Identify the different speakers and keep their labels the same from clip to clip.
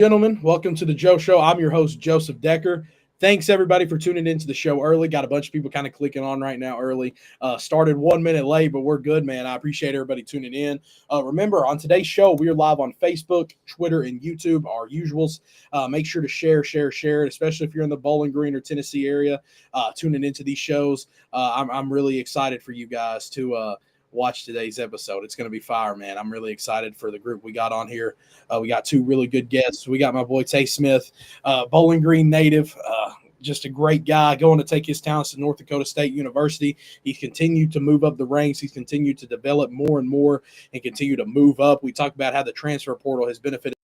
Speaker 1: Gentlemen, welcome to the Joe Show. I'm your host, Joseph Decker. Thanks everybody for tuning into the show early. Got a bunch of people kind of clicking on right now early. Started 1 minute late, but we're good, man. I appreciate everybody tuning in. Remember, on today's show, we are live on Facebook, Twitter, and YouTube, our usuals. Make sure to share it, especially if you're in the Bowling Green or Tennessee area, tuning into these shows. I'm really excited for you guys to watch today's episode. It's going to be fire, man. I'm really excited for the group we got on here. We got two really good guests. We got my boy Tay Smith, Bowling Green native, just a great guy going to take his talents to North Dakota State University. He's continued to move up the ranks. He's continued to develop more and more and continue to move up. We talked about how the transfer portal has benefited.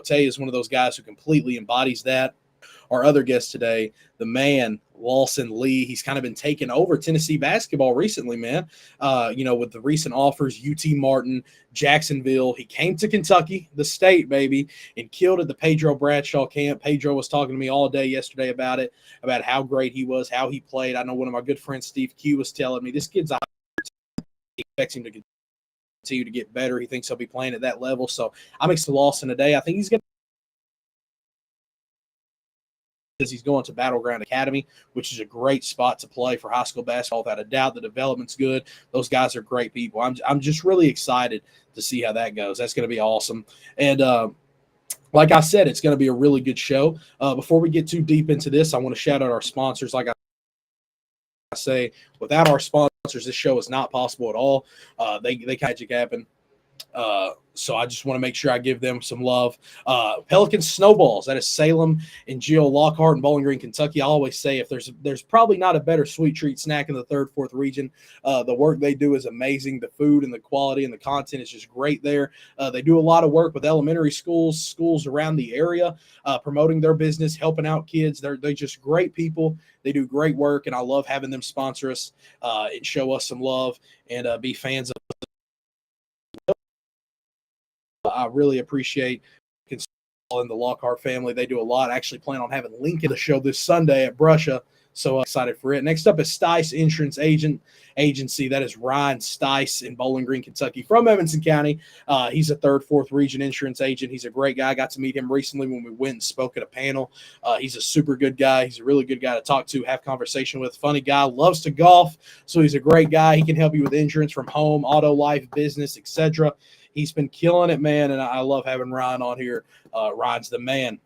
Speaker 1: Tay is one of those guys who completely embodies that. Our other guest today, the man, Lawson Lee. He's kind of been taking over Tennessee basketball recently, man. With the recent offers, UT Martin, Jacksonville. He came to Kentucky, the state, baby, and killed at the Pedro Bradshaw camp. Pedro was talking to me all day yesterday about it, about how great he was, how he played. I know one of my good friends, Steve Q, was telling me this kid's out. He expects him to continue to get better. He thinks he'll be playing at that level. So I'm excited for Lawson today. I think he's going to he's going to Battleground Academy, which is a great spot to play for high school basketball. Without a doubt, the development's good. Those guys are great people. I'm just really excited to see how that goes. That's going to be awesome. And like I said, it's going to be a really good show. Before we get too deep into this, I want to shout out our sponsors. Like I say, without our sponsors, this show is not possible at all. They magic happen. So I just want to make sure I give them some love. Pelican Snowballs, that is Salem and Geo Lockhart in Bowling Green, Kentucky. I always say if there's probably not a better sweet treat snack in the 3rd, 4th region. The work they do is amazing. The food and the quality and the content is just great there. They do a lot of work with elementary schools around the area, promoting their business, helping out kids. They're just great people. They do great work, and I love having them sponsor us and show us some love and be fans of. I really appreciate and the Lockhart family. They do a lot. I actually plan on having Lincoln the show this Sunday at Brusha. So excited for it. Next up is Stice Insurance Agency. That is Ryan Stice in Bowling Green, Kentucky, from Evanston County. He's a 3rd, 4th region insurance agent. He's a great guy. I got to meet him recently when we went and spoke at a panel. He's a super good guy. He's a really good guy to talk to, have conversation with. Funny guy, loves to golf. So he's a great guy. He can help you with insurance from home, auto, life, business, etc. He's been killing it, man, and I love having Ryan on here. Ryan's the man.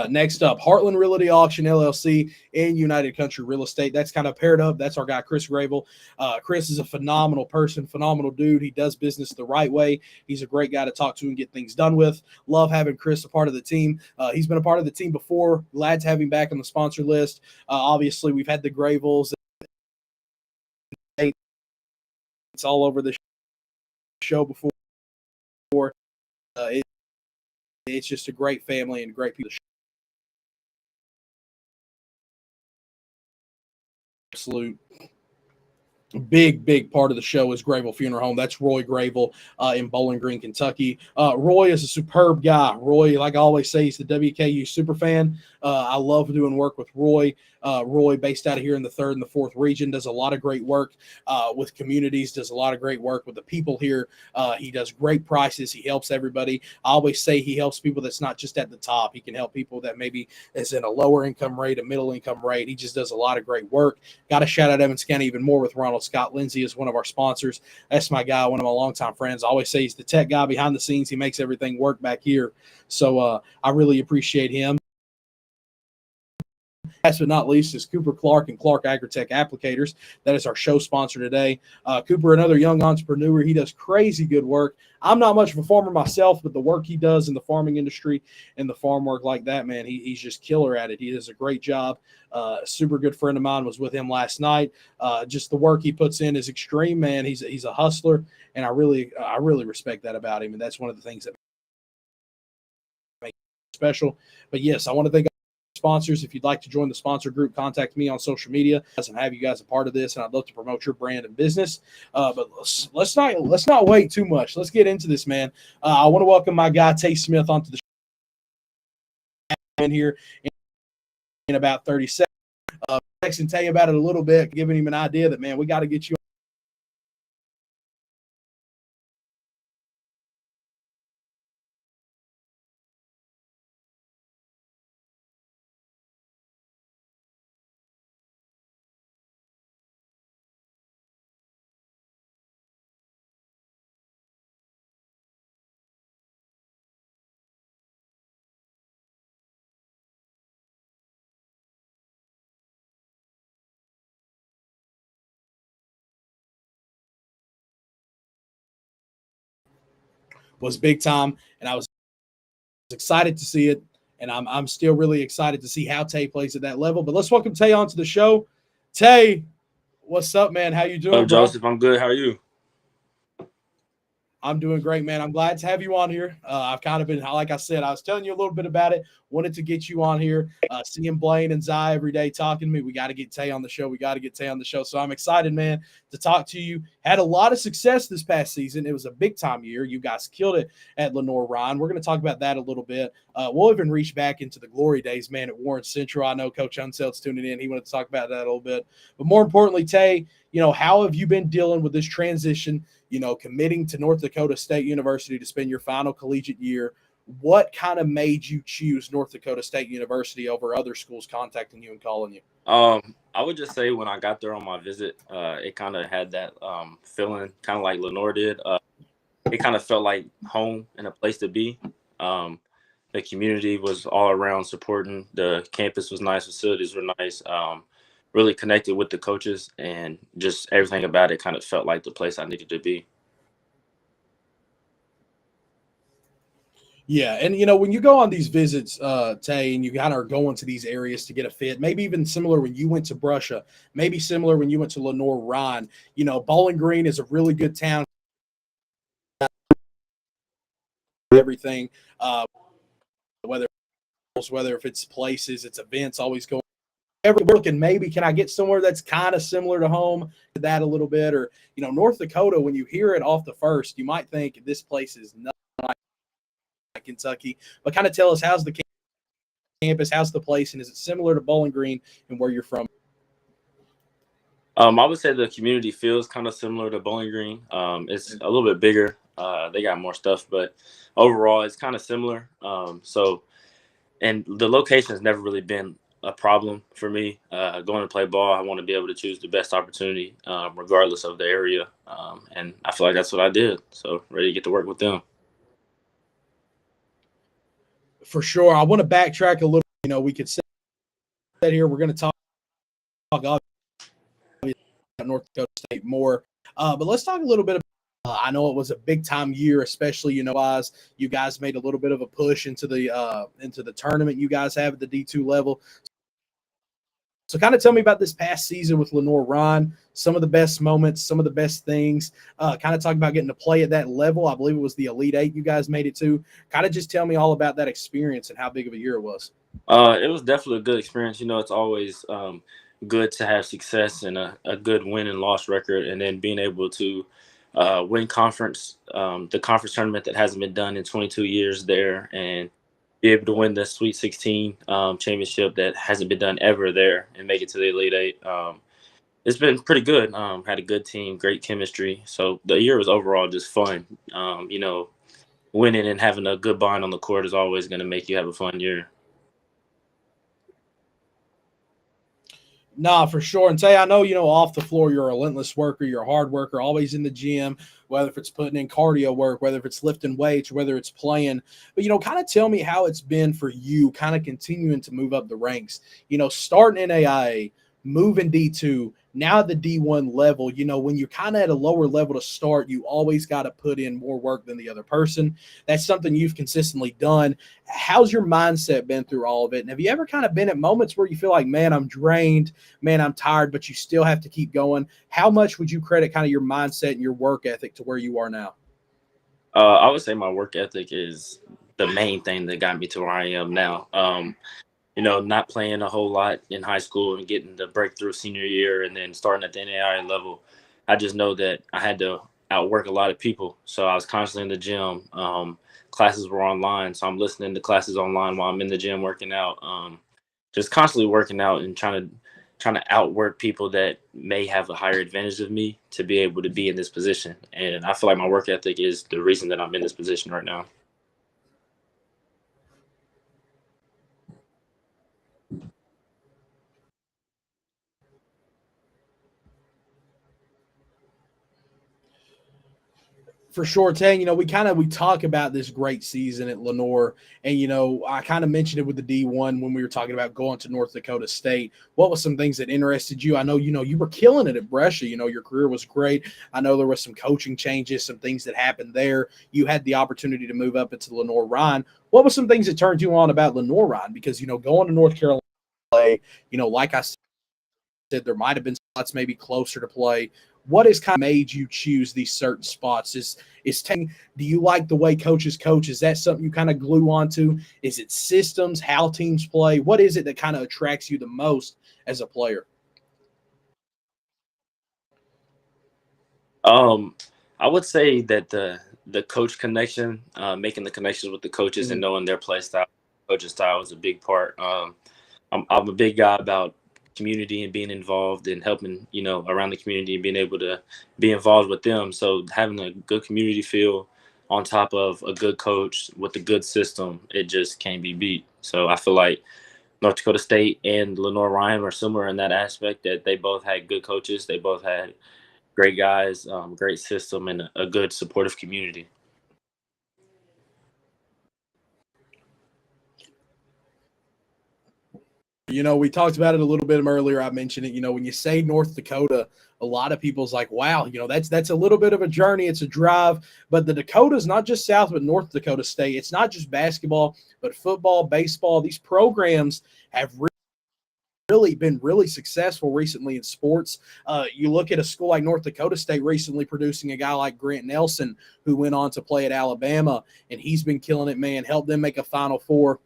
Speaker 1: Next up, Heartland Realty Auction, LLC, and United Country Real Estate. That's kind of paired up. That's our guy, Chris Gravel. Chris is a phenomenal person, phenomenal dude. He does business the right way. He's a great guy to talk to and get things done with. Love having Chris a part of the team. He's been a part of the team before. Glad to have him back on the sponsor list. Obviously, we've had the Gravels. It's all over the show before. It's just a great family and great people. Absolute big part of the show is Gravel Funeral Home. That's Roy Gravel in Bowling Green, Kentucky. Roy is a superb guy. Roy, like I always say, he's the WKU super fan. I love doing work with Roy. Roy, based out of here in the 3rd and the 4th region, does a lot of great work with communities, does a lot of great work with the people here. He does great prices. He helps everybody. I always say he helps people that's not just at the top. He can help people that maybe is in a lower income rate, a middle income rate. He just does a lot of great work. Got to shout out Evans County even more with Ronald Scott Lindsay is one of our sponsors. That's my guy, one of my longtime friends. I always say he's the tech guy behind the scenes. He makes everything work back here. So I really appreciate him. Last but not least is Cooper Clark and Clark Agritech Applicators. That is our show sponsor today. Cooper, another young entrepreneur. He does crazy good work. I'm not much of a farmer myself, but the work he does in the farming industry and the farm work like that, man, he's just killer at it. He does a great job. A super good friend of mine was with him last night. Just the work he puts in is extreme, man. He's a hustler, and I really respect that about him, and that's one of the things that makes him special. But yes, I want to thank sponsors. If you'd like to join the sponsor group, contact me on social media and have you guys a part of this, and I'd love to promote your brand and business. But let's not wait too much. Let's get into this, man. I want to welcome my guy Tay Smith onto the show in here in about 30 seconds. Texting Tay about it a little bit, giving him an idea that, man, we got to get you was big time, and I was excited to see it. And I'm still really excited to see how Tay plays at that level. But let's welcome Tay onto the show. Tay, what's up, man? How you
Speaker 2: Hello,
Speaker 1: doing, bro?
Speaker 2: Joseph. I'm good. How are you?
Speaker 1: I'm doing great, man. I'm glad to have you on here. I've kind of been, like I said, I was telling you a little bit about it. Wanted to get you on here. Seeing Blaine and Zai every day talking to me. We got to get Tay on the show. We got to get Tay on the show. So I'm excited, man, to talk to you. Had a lot of success this past season. It was a big time year. You guys killed it at Lenore-Ryan. We're going to talk about that a little bit. We'll even reach back into the glory days, man, at Warren Central. I know Coach Unselt's tuning in. He wanted to talk about that a little bit. But more importantly, Tay, how have you been dealing with this transition? Committing to North Dakota State University to spend your final collegiate year. What kind of made you choose North Dakota State University over other schools contacting you and calling you?
Speaker 2: I would just say when I got there on my visit, it kind of had that feeling, kind of like Lenore did. It kind of felt like home and a place to be. Um, the community was all around supporting. The campus was nice, facilities were nice. Really connected with the coaches, and just everything about it kind of felt like the place I needed to be.
Speaker 1: Yeah, and when you go on these visits, Tay, and you kind of are going to these areas to get a fit, maybe even similar when you went to Brusha, maybe similar when you went to Lenore-Ryan. Bowling Green is a really good town. Everything, whether if it's places, it's events, always going. Every looking, maybe can I get somewhere that's kind of similar to home to that a little bit, or North Dakota. When you hear it off the first, you might think this place is not like Kentucky, but kind of tell us how's the campus, how's the place, and is it similar to Bowling Green and where you're from?
Speaker 2: I would say the community feels kind of similar to Bowling Green. It's a little bit bigger. They got more stuff, but overall, it's kind of similar. And the location has never really been a problem for me. Going to play ball, I want to be able to choose the best opportunity, regardless of the area. And I feel like that's what I did. So ready to get to work with them.
Speaker 1: For sure. I want to backtrack a little. We could say that here. We're going to talk obviously about North Dakota State more, but let's talk a little bit about. I know it was a big time year, especially as you guys made a little bit of a push into the tournament you guys have at the D2 level. So kind of tell me about this past season with Lenore-Ryan, some of the best moments, some of the best things. Kind of talk about getting to play at that level. I believe it was the Elite Eight you guys made it to. Kind of just tell me all about that experience and how big of a year it was.
Speaker 2: It was definitely a good experience. It's always good to have success and a good win and loss record, and then being able to win the conference tournament that hasn't been done in 22 years there, and be able to win the Sweet 16 championship that hasn't been done ever there, and make it to the Elite Eight. It's been pretty good. Had a good team, great chemistry. So the year was overall just fun. Winning and having a good bond on the court is always going to make you have a fun year.
Speaker 1: Nah, for sure. And Tay, I know, off the floor, you're a relentless worker, you're a hard worker, always in the gym, whether if it's putting in cardio work, whether if it's lifting weights, whether it's playing. But, kind of tell me how it's been for you, kind of continuing to move up the ranks, starting in AIA, moving D2, now at the D1 level. When you're kind of at a lower level to start, you always got to put in more work than the other person. That's something you've consistently done. How's your mindset been through all of it? And have you ever kind of been at moments where you feel like, man, I'm drained, man, I'm tired, but you still have to keep going? How much would you credit kind of your mindset and your work ethic to where you are now?
Speaker 2: I would say my work ethic is the main thing that got me to where I am now. Not playing a whole lot in high school and getting the breakthrough senior year and then starting at the NAIA level. I just know that I had to outwork a lot of people. So I was constantly in the gym. Classes were online, so I'm listening to classes online while I'm in the gym working out. Just constantly working out and trying to outwork people that may have a higher advantage of me to be able to be in this position. And I feel like my work ethic is the reason that I'm in this position right now.
Speaker 1: For sure, Tang. We talk about this great season at Lenore, and I kind of mentioned it with the D1 when we were talking about going to North Dakota State. What was some things that interested you? I know you were killing it at Brescia. Your career was great. I know there was some coaching changes, some things that happened there. You had the opportunity to move up into Lenore Rhine. What was some things that turned you on about Lenore Rhine? Because going to North Carolina, like I said, there might have been spots maybe closer to play. What has kind of made you choose these certain spots? Do you like the way coaches coach? Is that something you kind of glue onto? Is it systems, how teams play? What is it that kind of attracts you the most as a player?
Speaker 2: I would say that the coach connection, making the connections with the coaches and knowing their play style, coaching style is a big part. I'm a big guy about community and being involved and helping, around the community and being able to be involved with them. So having a good community feel on top of a good coach with a good system, it just can't be beat. So I feel like North Dakota State and Lenore Ryan were similar in that aspect, that they both had good coaches. They both had great guys, great system, and a good supportive community.
Speaker 1: We talked about it a little bit earlier. I mentioned it. When you say North Dakota, a lot of people's like, wow, that's a little bit of a journey. It's a drive. But the Dakotas, not just South, but North Dakota State. It's not just basketball, but football, baseball. These programs have really been really successful recently in sports. You look at a school like North Dakota State recently producing a guy like Grant Nelson, who went on to play at Alabama, and he's been killing it, man. Helped them make a Final Four.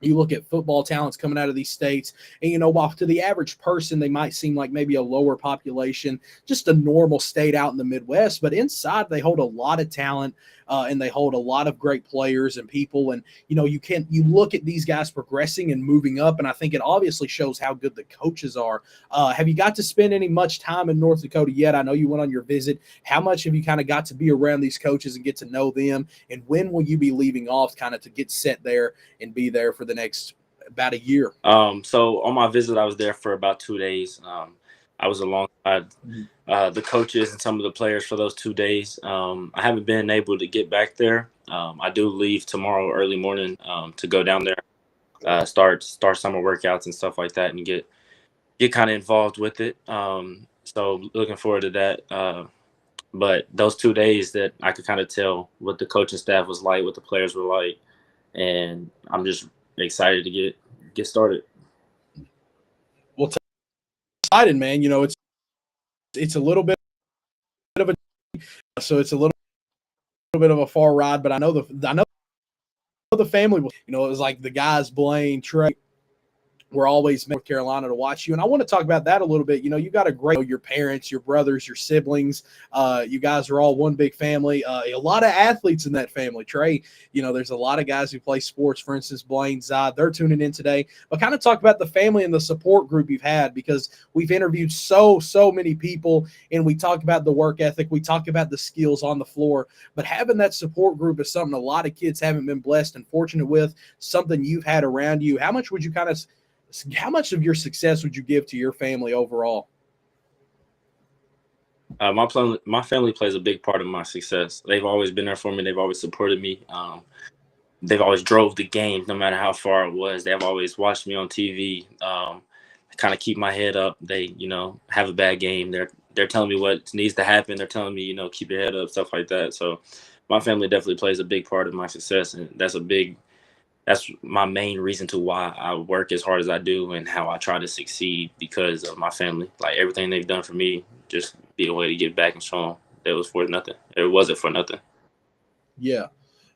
Speaker 1: You look at football talents coming out of these states, and while to the average person they might seem like maybe a lower population, just a normal state out in the Midwest, but inside they hold a lot of talent, and they hold a lot of great players and people. And you look at these guys progressing and moving up, and I think it obviously shows how good the coaches are. Have you got to spend much time in North Dakota yet? I know you went on your visit. How much have you kind of got to be around these coaches and get to know them? And when will you be leaving off kind of to get set there and be there for the next about a year?
Speaker 2: So on my visit, I was there for about 2 days. I was alongside the coaches and some of the players for those 2 days. I haven't been able to get back there. I do leave tomorrow early morning to go down there, start summer workouts and stuff like that, and get kind of involved with it. So looking forward to that. But those 2 days, that I could kind of tell what the coaching staff was like, what the players were like, and I'm just excited to get started.
Speaker 1: Well, excited, man. It's a little bit of it's a little bit of a far ride, but I know the family. It was like the guys, Blaine, Trey, we're always in North Carolina to watch you. And I want to talk about that a little bit. You got a great, your parents, your brothers, your siblings, you guys are all one big family. A lot of athletes in that family. Trey, there's a lot of guys who play sports. For instance, Blaine, Zod, they're tuning in today. But kind of talk about the family and the support group you've had, because we've interviewed so many people, and we talk about the work ethic. We talk about the skills on the floor. But having that support group is something a lot of kids haven't been blessed and fortunate with, something you've had around you. How much of your success would you give to your family overall?
Speaker 2: My family plays a big part of my success. They've always been there for me. They've always supported me. They've always drove the game, no matter how far it was. They've always watched me on TV, kind of keep my head up. They, have a bad game, they're telling me what needs to happen. They're telling me, keep your head up, stuff like that. So my family definitely plays a big part of my success, and that's my main reason to why I work as hard as I do and how I try to succeed, because of my family. Like, everything they've done for me, just be a way to give back and show them that it was for nothing. It wasn't for nothing.
Speaker 1: Yeah.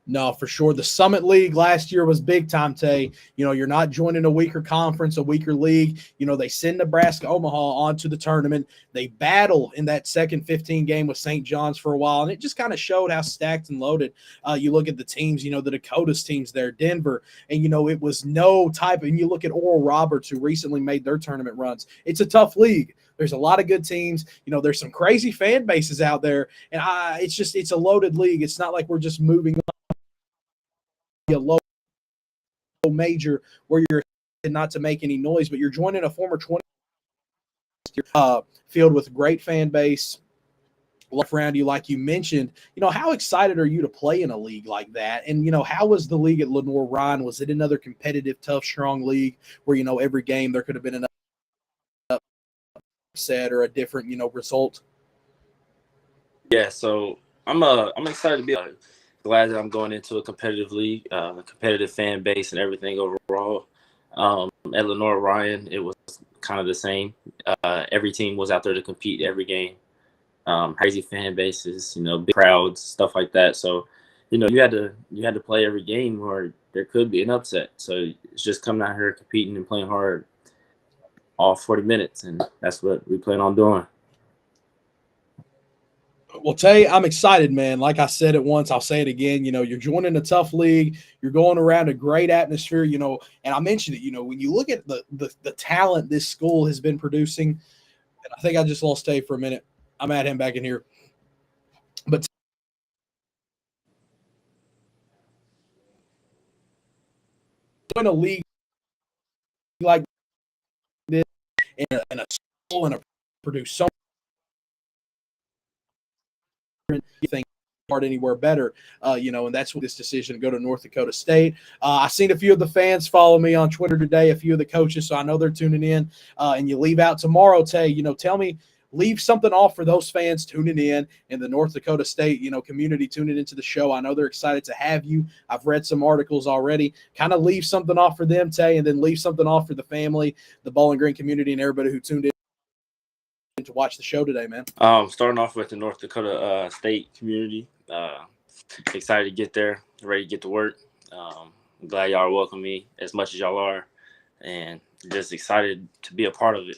Speaker 1: No, for sure. The Summit League last year was big time, Tay. You're not joining a weaker conference, a weaker league. They send Nebraska Omaha onto the tournament. They battle in that second 15 game with St. John's for a while, and it just kind of showed how stacked and loaded. You look at the teams, the Dakotas teams there, Denver, and, it was no type. And you look at Oral Roberts, who recently made their tournament runs. It's a tough league. There's a lot of good teams. There's some crazy fan bases out there, and it's a loaded league. It's not like we're just moving a low major where you're not to make any noise, but you're joining a former 20 field with a great fan base. around you, like you mentioned. How excited are you to play in a league like that? And how was the league at Lenoir-Rhyne? Was it another competitive, tough, strong league where every game there could have been an upset or a different result?
Speaker 2: Yeah, so I'm excited to be glad that I'm going into a competitive league, a competitive fan base, and everything overall. At Lenoir-Rhyne, it was kind of the same. Every team was out there to compete every game. Crazy fan bases, big crowds, stuff like that. So, you had to play every game, or there could be an upset. So it's just coming out here competing and playing hard all 40 minutes, and that's what we plan on doing.
Speaker 1: Well, Tay, I'm excited, man. Like I said it once, I'll say it again. You're joining a tough league. You're going around a great atmosphere, and I mentioned it, when you look at the talent this school has been producing, and I think I just lost Tay for a minute. I'm at him back in here. But join a league like this and a school and a produce so you think hard anywhere better, and that's what this decision to go to North Dakota State. I've seen a few of the fans follow me on Twitter today, a few of the coaches, so I know they're tuning in. And you leave out tomorrow, Tay, tell me, leave something off for those fans tuning in the North Dakota State, community tuning into the show. I know they're excited to have you. I've read some articles already. Kind of leave something off for them, Tay, and then leave something off for the family, the Bowling Green community, and everybody who tuned in to watch the show today, man.
Speaker 2: Starting off with the North Dakota State community. Excited to get there, ready to get to work. I'm glad y'all welcome me as much as y'all are, and just excited to be a part of it.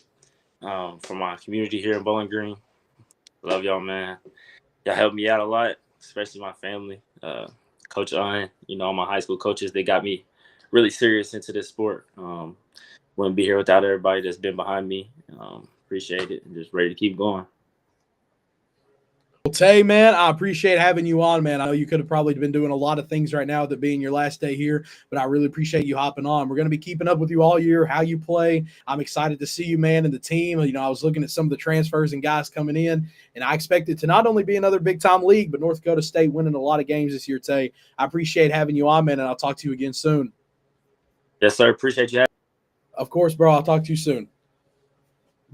Speaker 2: For my community here in Bowling Green, love y'all, man. Y'all helped me out a lot, especially my family. Coach Unn, all my high school coaches, they got me really serious into this sport. Wouldn't be here without everybody that's been behind me. Appreciate it, and just ready to keep going.
Speaker 1: Well, Tay, man, I appreciate having you on, man. I know you could have probably been doing a lot of things right now with it being your last day here, but I really appreciate you hopping on. We're going to be keeping up with you all year, how you play. I'm excited to see you, man, and the team. I was looking at some of the transfers and guys coming in, and I expect it to not only be another big-time league, but North Dakota State winning a lot of games this year, Tay. I appreciate having you on, man, and I'll talk to you again soon.
Speaker 2: Yes, sir. Appreciate you.
Speaker 1: Of course, bro. I'll talk to you soon.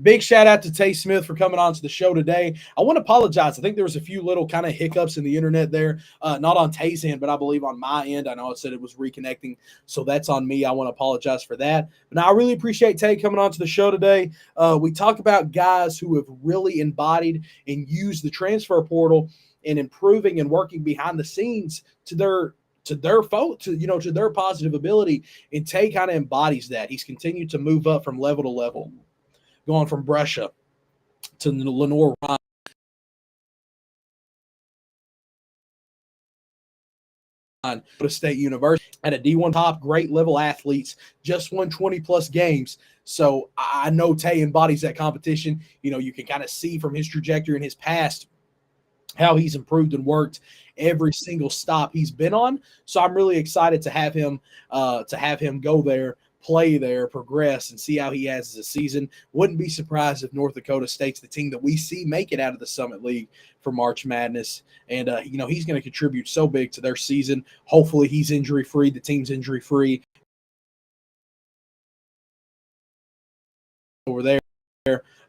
Speaker 1: Big shout out to Tay Smith for coming on to the show today. I want to apologize. I think there was a few little kind of hiccups in the internet there, not on Tay's end, but I believe on my end. I know it said it was reconnecting, so that's on me. I want to apologize for that. But now I really appreciate Tay coming on to the show today. We talk about guys who have really embodied and used the transfer portal and improving and working behind the scenes to their positive ability. And Tay kind of embodies that. He's continued to move up from level to level, going from Brescia to Lenoir-Rhyne, State University at a D1 top, great level athletes, just won 20-plus games. So I know Tay embodies that competition. You can kind of see from his trajectory in his past how he's improved and worked every single stop he's been on. So I'm really excited to have him go there, play there, progress, and see how he has as a season. Wouldn't be surprised if North Dakota State's the team that we see make it out of the Summit League for March Madness. And, he's going to contribute so big to their season. Hopefully he's injury-free, the team's injury-free over there.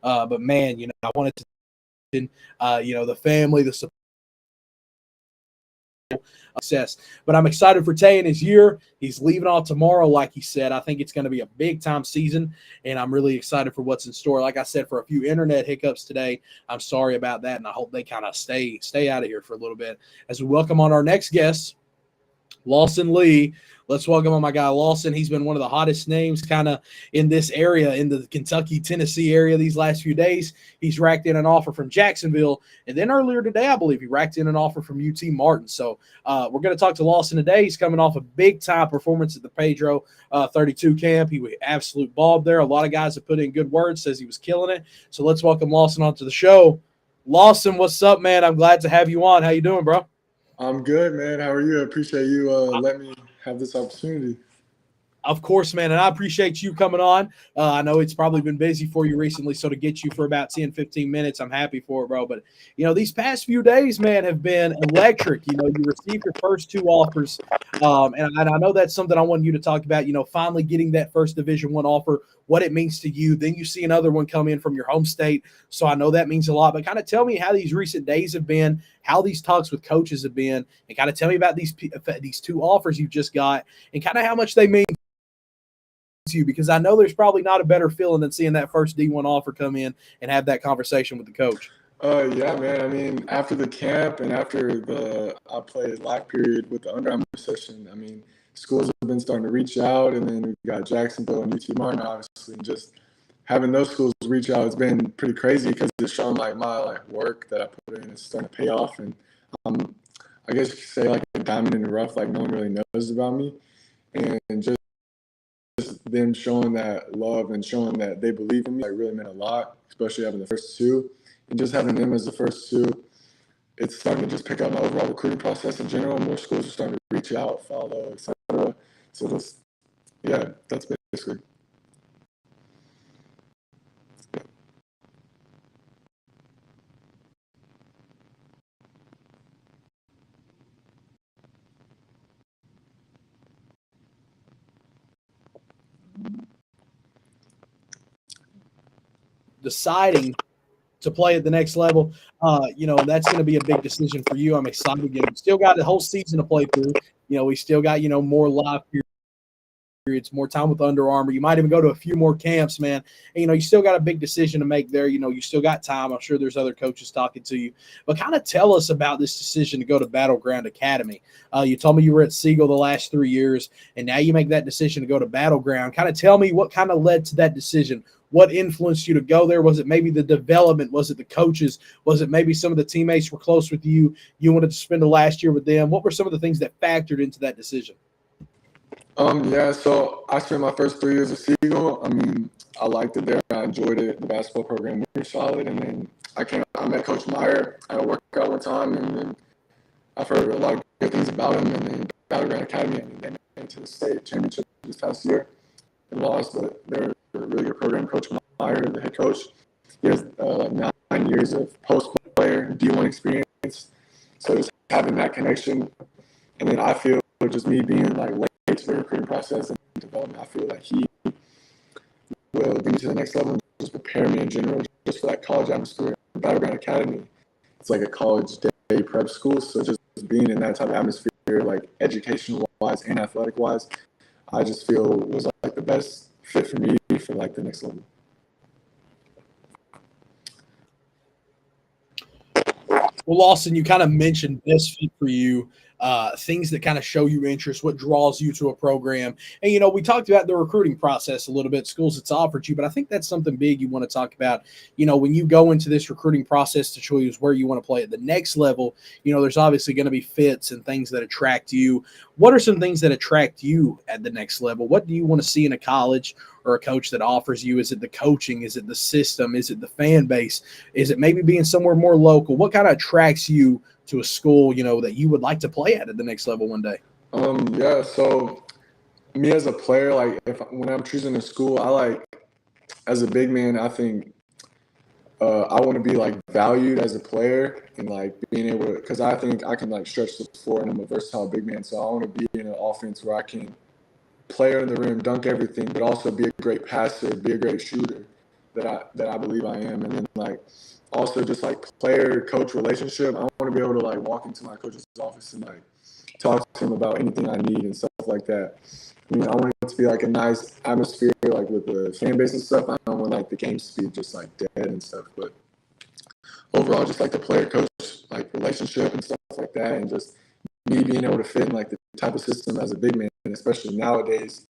Speaker 1: But, man, I wanted to the family, the support, success. But I'm excited for Tay in his year. He's leaving on tomorrow, like he said. I think it's going to be a big-time season, and I'm really excited for what's in store. Like I said, for a few internet hiccups today, I'm sorry about that, and I hope they kind of stay out of here for a little bit. As we welcome on our next guest, Lawson Lee. Let's welcome on my guy Lawson. He's been one of the hottest names kind of in this area, in the Kentucky, Tennessee area these last few days. He's racked in an offer from Jacksonville. And then earlier today, I believe he racked in an offer from UT Martin. So we're going to talk to Lawson today. He's coming off a big-time performance at the Pedro 32 camp. He was absolute bulb there. A lot of guys have put in good words, says he was killing it. So let's welcome Lawson onto the show. Lawson, what's up, man? I'm glad to have you on. How you doing, bro?
Speaker 3: I'm good, man. How are you? I appreciate you letting me have this opportunity.
Speaker 1: Of course, man. And I appreciate you coming on. I know it's probably been busy for you recently. So to get you for about 10, 15 minutes, I'm happy for it, bro. But, these past few days, man, have been electric. You received your first two offers. And I know that's something I want you to talk about, finally getting that first Division I offer, what it means to you. Then you see another one come in from your home state. So I know that means a lot. But kind of tell me how these recent days have been, how these talks with coaches have been, and kind of tell me about these two offers you just got and kind of how much they mean to you, because I know there's probably not a better feeling than seeing that first D1 offer come in and have that conversation with the coach.
Speaker 3: Yeah, man. I mean, after the camp and after I played live period with the Under Armour session, I mean, schools have been starting to reach out, and then we got Jacksonville and UT Martin, obviously, and just having those schools reach out has been pretty crazy because it's shown my work that I put in is starting to pay off, and I guess you could say like a diamond in the rough, like no one really knows about me, and just them showing that love and showing that they believe in me, really meant a lot, especially having the first two. And just having them as the first two, it's starting to just pick up my overall recruiting process in general. More schools are starting to reach out, follow, etc. So that's basically.
Speaker 1: Deciding to play at the next level, that's going to be a big decision for you. I'm excited. Still got the whole season to play through. We still got, more live periods, more time with Under Armour. You might even go to a few more camps, man. And, you still got a big decision to make there. You still got time. I'm sure there's other coaches talking to you. But kind of tell us about this decision to go to Battleground Academy. You told me you were at Siegel the last 3 years, and now you make that decision to go to Battleground. Kind of tell me what kind of led to that decision. What influenced you to go there? Was it maybe the development? Was it the coaches? Was it maybe some of the teammates were close with you? You wanted to spend the last year with them? What were some of the things that factored into that decision?
Speaker 3: So I spent my first 3 years at Siegel. I mean, I liked it there. I enjoyed it. The basketball program was solid. And then I met Coach Meyer at a workout one time, and then I've heard a lot of good things about him. And then Battleground Academy, I mean, they made it to the state championship this past year. They lost, but they're a really good program. Coach Meyer, the head coach, he has 9 years of post-player D1 experience. So just having that connection, and then I feel just me being late to the recruiting process and development, I feel like he will bring me to the next level and just prepare me in general just for that college atmosphere. Battleground Academy, it's like a college day prep school, so just being in that type of atmosphere, like educational-wise and athletic-wise, I just feel was the best fit for me for the next level.
Speaker 1: Well, Lawson, you kind of mentioned best fit for you, things that kind of show your interest, what draws you to a program. And, we talked about the recruiting process a little bit, schools it's offered you, but I think that's something big you want to talk about. When you go into this recruiting process to choose where you want to play at the next level, there's obviously going to be fits and things that attract you. What are some things that attract you at the next level? What do you want to see in a college or a coach that offers you? Is it the coaching? Is it the system? Is it the fan base? Is it maybe being somewhere more local? What kind of attracts you to a school, that you would like to play at the next level one day?
Speaker 3: So me as a player, when I'm choosing a school, as a big man, I think I want to be valued as a player and being able to, because I think I can stretch the floor and I'm a versatile big man. So I want to be in an offense where I can play under the rim, dunk everything, but also be a great passer, be a great shooter that I believe I am. And then also just player coach relationship. I want to be able to walk into my coach's office and talk to him about anything I need and stuff like that. I mean, I want it to be a nice atmosphere with the fan base and stuff. I don't want the games to be just dead and stuff, but overall just the player coach relationship and stuff like that, and just me being able to fit in the type of system as a big man, especially nowadays.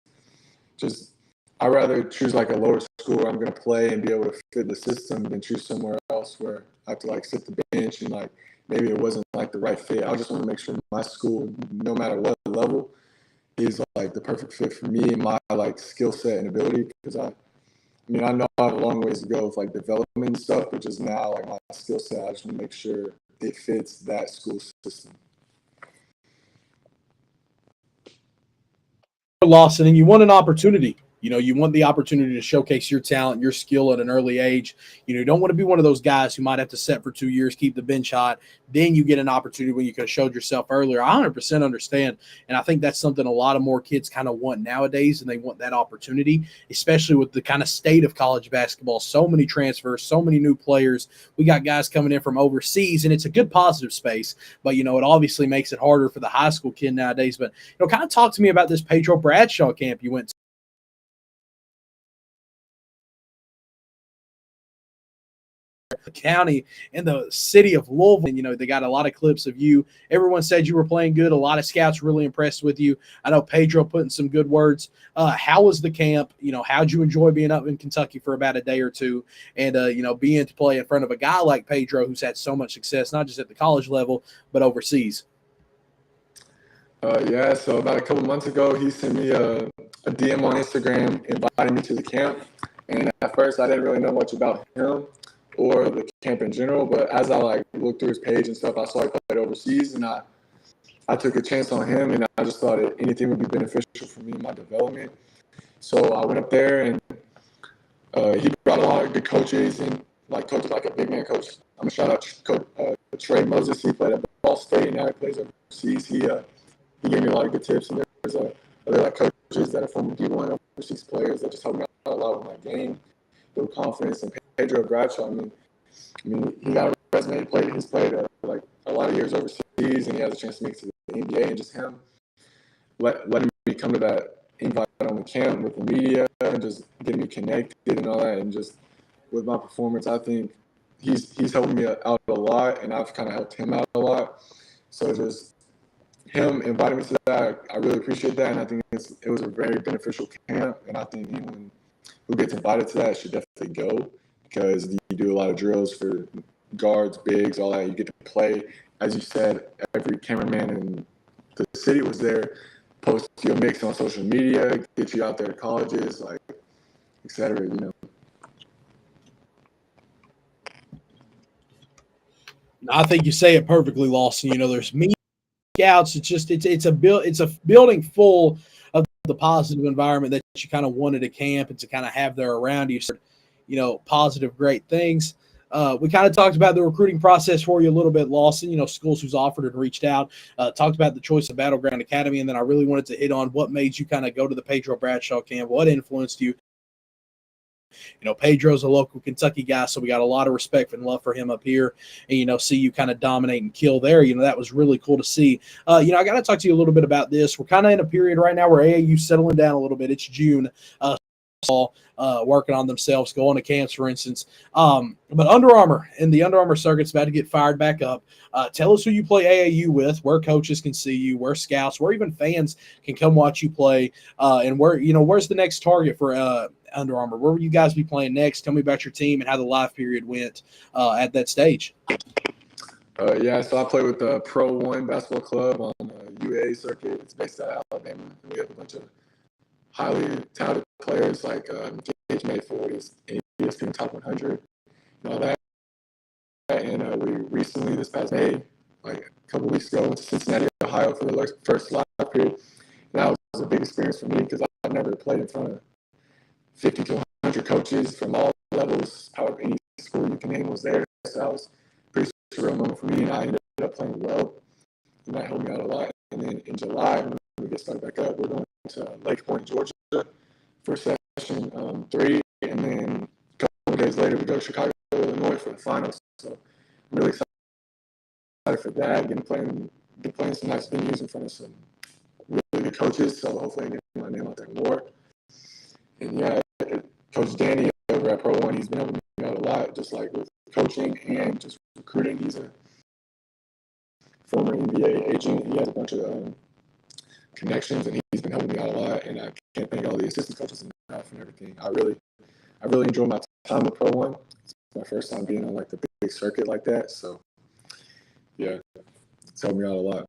Speaker 3: Just I'd rather choose a lower school where I'm going to play and be able to fit the system than choose somewhere else where I have to sit the bench and maybe it wasn't the right fit. I just want to make sure my school, no matter what level, is the perfect fit for me and my skill set and ability. Because I know I have a long ways to go with development and stuff, but just now my skill set, I just want to make sure it fits that school system.
Speaker 1: Lawson, and you want an opportunity. You want the opportunity to showcase your talent, your skill at an early age. You don't want to be one of those guys who might have to set for 2 years, keep the bench hot. Then you get an opportunity when you could have showed yourself earlier. I 100% understand. And I think that's something a lot of more kids kind of want nowadays, and they want that opportunity, especially with the kind of state of college basketball. So many transfers, so many new players. We got guys coming in from overseas, and it's a good positive space. But, it obviously makes it harder for the high school kid nowadays. But, kind of talk to me about this Pedro Bradshaw camp you went to. The county and the city of Louisville. They got a lot of clips of you. Everyone said you were playing good. A lot of scouts really impressed with you. I know Pedro put in some good words. How was the camp? How'd you enjoy being up in Kentucky for about a day or two? And, being to play in front of a guy like Pedro who's had so much success, not just at the college level, but overseas?
Speaker 3: Yeah, so about a couple months ago, he sent me a DM on Instagram inviting me to the camp. And at first, I didn't really know much about him or the camp in general. But as I looked through his page and stuff, I saw he played overseas, and I took a chance on him, and I just thought anything would be beneficial for me in my development. So I went up there, and he brought a lot of good coaches, and coaches like a big man coach. I'm gonna shout out Coach Trey Moses. He played at Ball State, now he plays overseas. He gave me a lot of good tips, and there's other coaches that are former D1 overseas players that just helped me out a lot with my game, build confidence. And Pedro Bradshaw, I mean, he got a resume. He's played a lot of years overseas, and he has a chance to make it to the NBA. And just him letting me come to that invite on the camp with the media and just getting me connected and all that, and just with my performance, I think he's helped me out a lot, and I've kind of helped him out a lot. So just him inviting me to that, I really appreciate that, and I think it was a very beneficial camp, and I think anyone who gets invited to that should definitely go, because you do a lot of drills for guards, bigs, all that. You get to play, as you said, every cameraman in the city was there, post your mix on social media, get you out there to colleges, et cetera.
Speaker 1: I think you say it perfectly, Lawson. There's me scouts. It's a building full of the positive environment that you kind of wanted to camp and to kind of have there around you. Positive, great things. We kind of talked about the recruiting process for you a little bit, Lawson. Schools who's offered and reached out. Talked about the choice of Battleground Academy, and then I really wanted to hit on what made you kind of go to the Pedro Bradshaw camp. What influenced you? Pedro's a local Kentucky guy, so we got a lot of respect and love for him up here. And, see you kind of dominate and kill there. That was really cool to see. I got to talk to you a little bit about this. We're kind of in a period right now where AAU's settling down a little bit. It's June. Working on themselves, going to camps, for instance. But Under Armour and the Under Armour circuit's about to get fired back up. Tell us who you play AAU with, where coaches can see you, where scouts, where even fans can come watch you play, and where's the next target for Under Armour? Where will you guys be playing next? Tell me about your team and how the live period went at that stage.
Speaker 3: Yeah, so I play with the Pro 1 basketball club on the UA circuit. It's based out of Alabama. We have a bunch of highly talented players like Gage Mayfield is ESPN Top 100 and all that. And we recently, this past May, a couple of weeks ago, went to Cincinnati, Ohio for the first live period. And that was a big experience for me because I've never played in front of 50 to 100 coaches from all levels. However, any school you can name was there. So that was a pretty surreal moment for me, and I ended up playing well. And that helped me out a lot. And then in July, when we get started back up, we're going to Lake Point, Georgia for session 3. And then a couple of days later, we go to Chicago, Illinois for the finals. So I'm really excited for that. Getting playing some nice venues in front of some really good coaches. So hopefully I get my name out there more. And yeah, Coach Danny over at Pro 1, he's been helping me out a lot, just with coaching and just recruiting. He's a former NBA agent. He has a bunch of connections, and he's been helping me out a lot. And I can't thank all the assistant coaches enough and everything. I really enjoy my time with Pro 1. It's my first time being on the big circuit like that. So yeah, it's helped me out a lot.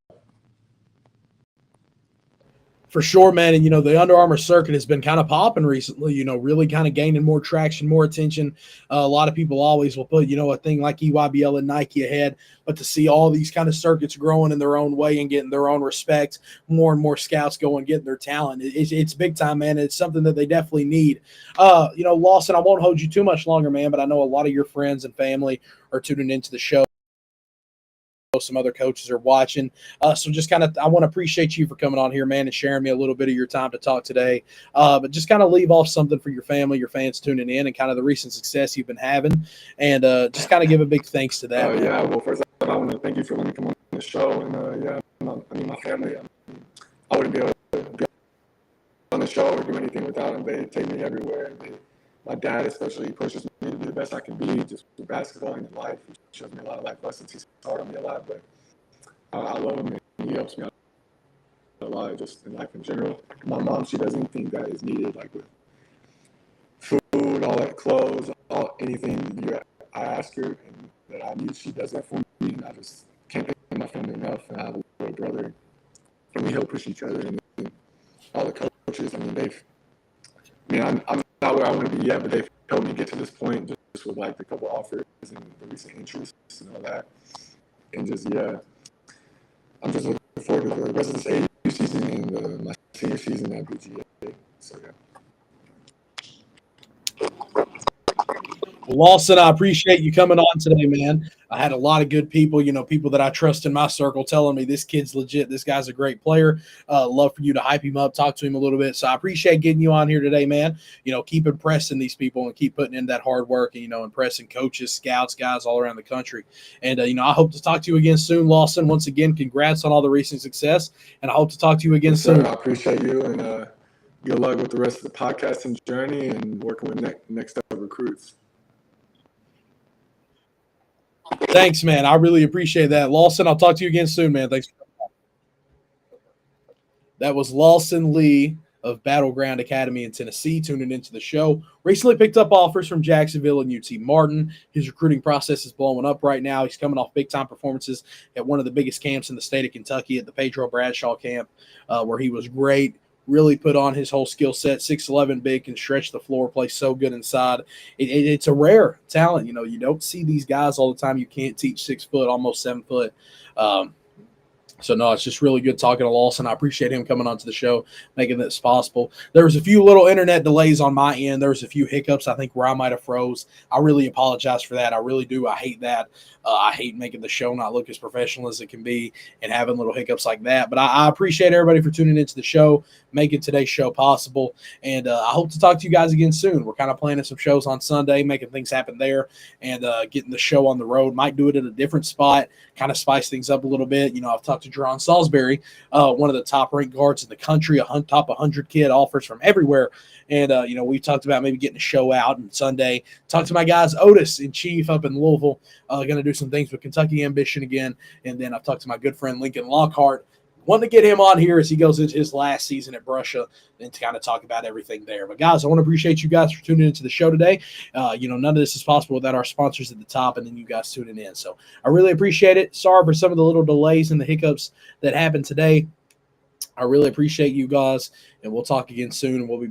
Speaker 1: For sure, man. And, the Under Armour circuit has been kind of popping recently, really kind of gaining more traction, more attention. A lot of people always will put, a thing like EYBL and Nike ahead, but to see all these kind of circuits growing in their own way and getting their own respect, more and more scouts going, getting their talent, it's big time, man. It's something that they definitely need. Lawson, I won't hold you too much longer, man, but I know a lot of your friends and family are tuning into the show. Some other coaches are watching. So just kind of, I want to appreciate you for coming on here, man, and sharing me a little bit of your time to talk today. But just kind of leave off something for your family, your fans tuning in, and kind of the recent success you've been having, and just kind of give a big thanks to that.
Speaker 3: Yeah, well, first I want to thank you for letting me come on the show, and my family. I wouldn't be able to be on the show or do anything without them. They take me everywhere. My dad especially pushes me to be the best I can be, just with basketball and in life. He shows me a lot of life lessons. He's hard on me a lot, but I love him, and he helps me out a lot just in life in general. My mom, she does anything that is needed, like with food, all that, clothes, anything I ask her and that I need, she does that for me, and I just can't thank my family enough. And I have a little brother, and we help push each other, and all the coaches, I'm not where I want to be yet, but they've helped me get to this point just with like the couple offers and the recent interests and all that. And I'm just looking forward to the rest of this AU season and my senior season at BGA. So,
Speaker 1: Lawson, I appreciate you coming on today, man. I had a lot of good people, people that I trust in my circle telling me this kid's legit. This guy's a great player. Love for you to hype him up, talk to him a little bit. So I appreciate getting you on here today, man. Keep impressing these people and keep putting in that hard work and, impressing coaches, scouts, guys all around the country. And, I hope to talk to you again soon, Lawson. Once again, congrats on all the recent success. And I hope to talk to you again soon.
Speaker 3: I appreciate you, and good luck with the rest of the podcasting journey and working with next step recruits.
Speaker 1: Thanks, man. I really appreciate that. Lawson, I'll talk to you again soon, man. Thanks. That was Lawson Lee of Battleground Academy in Tennessee tuning into the show. Recently picked up offers from Jacksonville and UT Martin. His recruiting process is blowing up right now. He's coming off big-time performances at one of the biggest camps in the state of Kentucky at the Pedro Bradshaw camp, where he was great. Really put on his whole skill set. 6'11", big, can stretch the floor, play so good inside. It's a rare talent. You don't see these guys all the time. You can't teach 6 foot, almost 7 foot. So, no, it's just really good talking to Lawson. I appreciate him coming onto the show, making this possible. There was a few little internet delays on my end. There was a few hiccups, I think, where I might have froze. I really apologize for that. I really do. I hate that. I hate making the show not look as professional as it can be and having little hiccups like that. But I appreciate everybody for tuning into the show, making today's show possible. And I hope to talk to you guys again soon. We're kind of planning some shows on Sunday, making things happen there, and getting the show on the road. Might do it at a different spot, kind of spice things up a little bit. I've talked to Jerron Salisbury, one of the top-ranked guards in the country, top 100 kid, offers from everywhere. And, we've talked about maybe getting a show out on Sunday. Talked to my guys, Otis and Chief up in Louisville, going to do some things with Kentucky Ambition again. And then I've talked to my good friend Lincoln Lockhart. Want to get him on here as he goes into his last season at Brusha and to kind of talk about everything there. But, guys, I want to appreciate you guys for tuning into the show today. None of this is possible without our sponsors at the top and then you guys tuning in. So I really appreciate it. Sorry for some of the little delays and the hiccups that happened today. I really appreciate you guys, and we'll talk again soon. We'll be